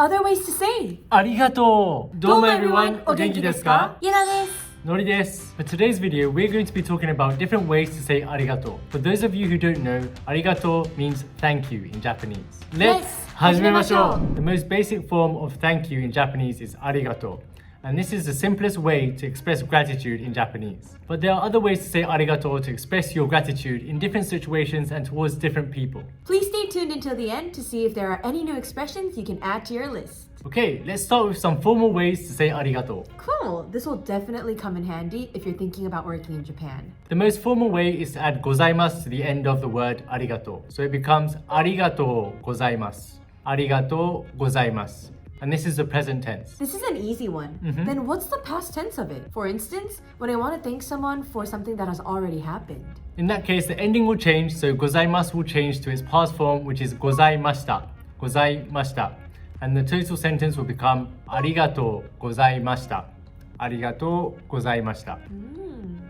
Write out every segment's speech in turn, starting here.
Other ways to say ありがとう。どうも everyone、 お元気ですか？Yenaです。Nori です。For today's video, we're going to be talking about different ways to say ありがとう。For those of you who don't know, ありがとう means thank you in Japanese. Let's 始めましょう。The most basic form of thank you in Japanese is ありがとう. And this is the simplest way to express gratitude in Japanese. But there are other ways to say ありがとう to express your gratitude in different situations and towards different people. Please stay tuned until the end to see if there are any new expressions you can add to your list. Okay, let's start with some formal ways to say ありがとう. Cool. This will definitely come in handy if you're thinking about working in Japan. The most formal way is to add ございます to the end of the word ありがとう. So it becomes ありがとうございます. ありがとうございます. And this is the present tense. This is an easy one. Then what's the past tense of it? For instance, when I want to thank someone for something that has already happened. In that case, the ending will change, so ございます will change to its past form, which is ございました. ございました. And the total sentence will become ありがとうございました. ありがとうございました.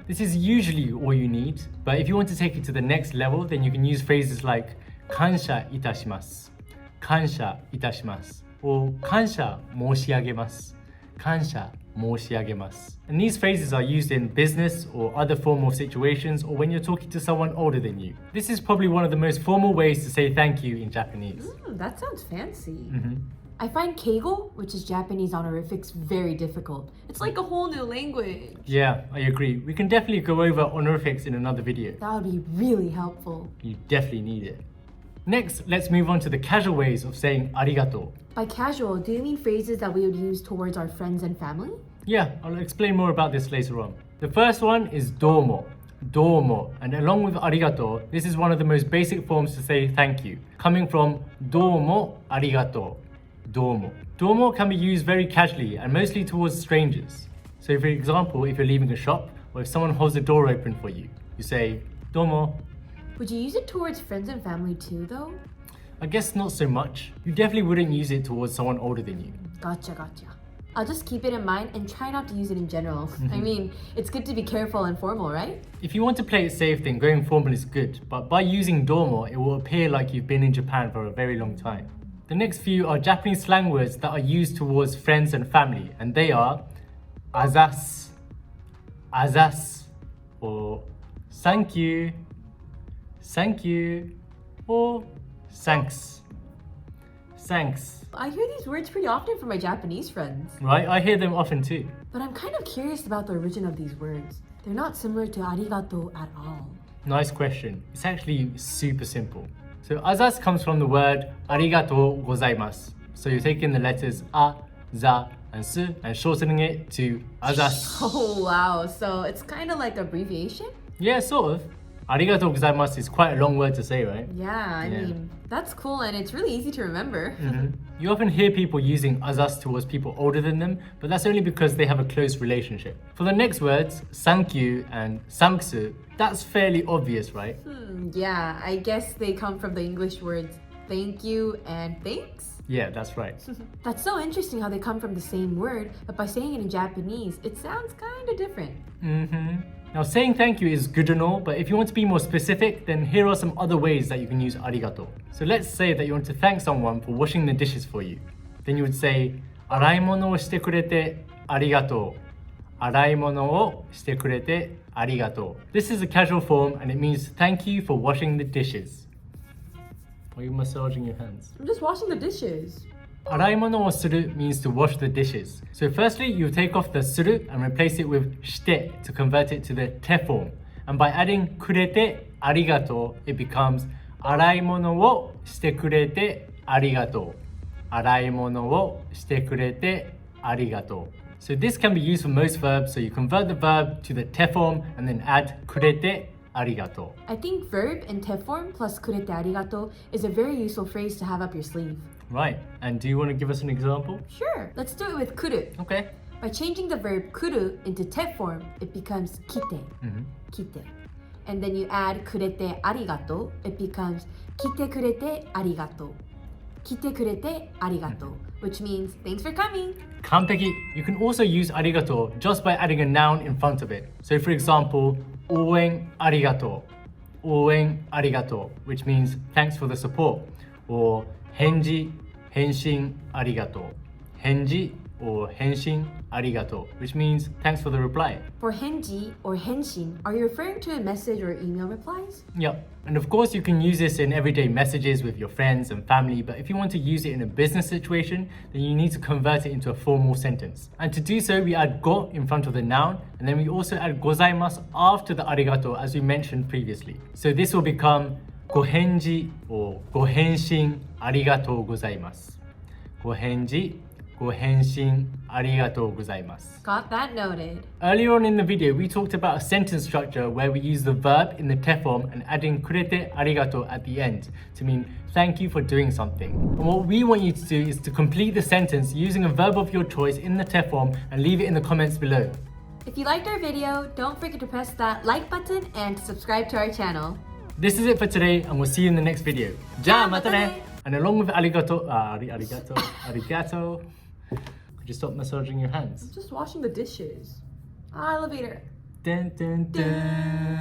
This is usually all you need, but if you want to take it to the next level, then you can use phrases like 感謝いたします. 感謝いたします. Or 感謝申し上げます. 感謝申し上げます. And these phrases are used in business or other formal situations or when you're talking to someone older than you. This is probably one of the most formal ways to say thank you in Japanese. That sounds fancy. I find keigo, which is Japanese honorifics, very difficult. It's like a whole new language. Yeah, I agree. We can definitely go over honorifics in another video. That would be really helpful. You definitely need it. Next, let's move on to the casual ways of saying ありがとう. By casual, do you mean phrases that we would use towards our friends and family? Yeah, I'll explain more about this later on. The first one is どうも. どうも. And along with ありがとう, this is one of the most basic forms to say thank you, coming from どうもありがとう. どうも. どうも can be used very casually and mostly towards strangers. So for example, if you're leaving a shop or if someone holds the door open for you, you say どうも. Would you use it towards friends and family too, though? I guess not so much. You definitely wouldn't use it towards someone older than you. Gotcha. I'll just keep it in mind and try not to use it in general. I mean, it's good to be careful and formal, right? If you want to play it safe, then going formal is good. But by using どうも, it will appear like you've been in Japan for a very long time. The next few are Japanese slang words that are used towards friends and family, and they are あざっす, あざっす, or サンキュー, サンキュー, or サンクス. Thanks. I hear these words pretty often from my Japanese friends. Right, I hear them often too. But I'm kind of curious about the origin of these words. They're not similar to arigato at all. Nice question. It's actually super simple. So あざっす comes from the word ありがとうございます. So you're taking the letters あ, ざ, and す and shortening it to あざっす. Oh wow, so it's kind of like abbreviation? Yeah, sort of. ありがとうございます is quite a long word to say, right? Yeah, I mean, that's cool and it's really easy to remember. You often hear people using あざっす towards people older than them, but that's only because they have a close relationship. For the next words, サンキュー and サンクス, that's fairly obvious, right? Yeah, I guess they come from the English words thank you and thanks. Yeah, that's right. That's so interesting how they come from the same word, but by saying it in Japanese, it sounds kind of different. Now, saying thank you is good and all, but if you want to be more specific, then here are some other ways that you can use ありがとう. So let's say that you want to thank someone for washing the dishes for you. Then you would say 洗い物をしてくれてありがとう. 洗い物をしてくれてありがとう. This is a casual form and it means thank you for washing the dishes. Why are you massaging your hands? I'm just washing the dishes. 洗い物をする means to wash the dishes. So firstly, you take off the する and replace it with して to convert it to the てform. And by adding くれてありがとう, it becomes 洗い物をしてくれてありがとう. 洗い物をしてくれてありがとう. So this can be used for most verbs, so you convert the verb to the てform and then add くれてありがとう. I think verb in te form plus kurete arigato is a very useful phrase to have up your sleeve. Right, and do you want to give us an example? Sure, let's do it with kuru. Okay. By changing the verb kuru into te form, it becomes kite. Kite. And then you add kurete arigato, it becomes kite kurete arigato. Kite kurete arigato, which means thanks for coming. 完璧. You can also use ありがとう just by adding a noun in front of it. So for example, 応援ありがとう. 応援ありがとう, which means thanks for the support. Or 返事返信ありがとう。返事 or 返信ありがとう, which means thanks for the reply. For henji or henshin, are you referring to a message or email replies? Yep. And of course, you can use this in everyday messages with your friends and family, but if you want to use it in a business situation, then you need to convert it into a formal sentence. And to do so, we add go in front of the noun, and then we also add gozaimasu after the arigato, as we mentioned previously. So this will become gohenji or gohenshin arigatou gozaimasu. Gohenji, gohenshin arigatou gozaimasu. Got that noted. Earlier on in the video, we talked about a sentence structure where we use the verb in the te form and adding kurete arigato at the end to mean thank you for doing something. And what we want you to do is to complete the sentence using a verb of your choice in the te form and leave it in the comments below. If you liked our video, don't forget to press that like button and subscribe to our channel. This is it for today, and we'll see you in the next video. Ja, mata ne! And along with arigato, could you stop massaging your hands? Just washing the dishes. Elevator. Dun, dun, dun.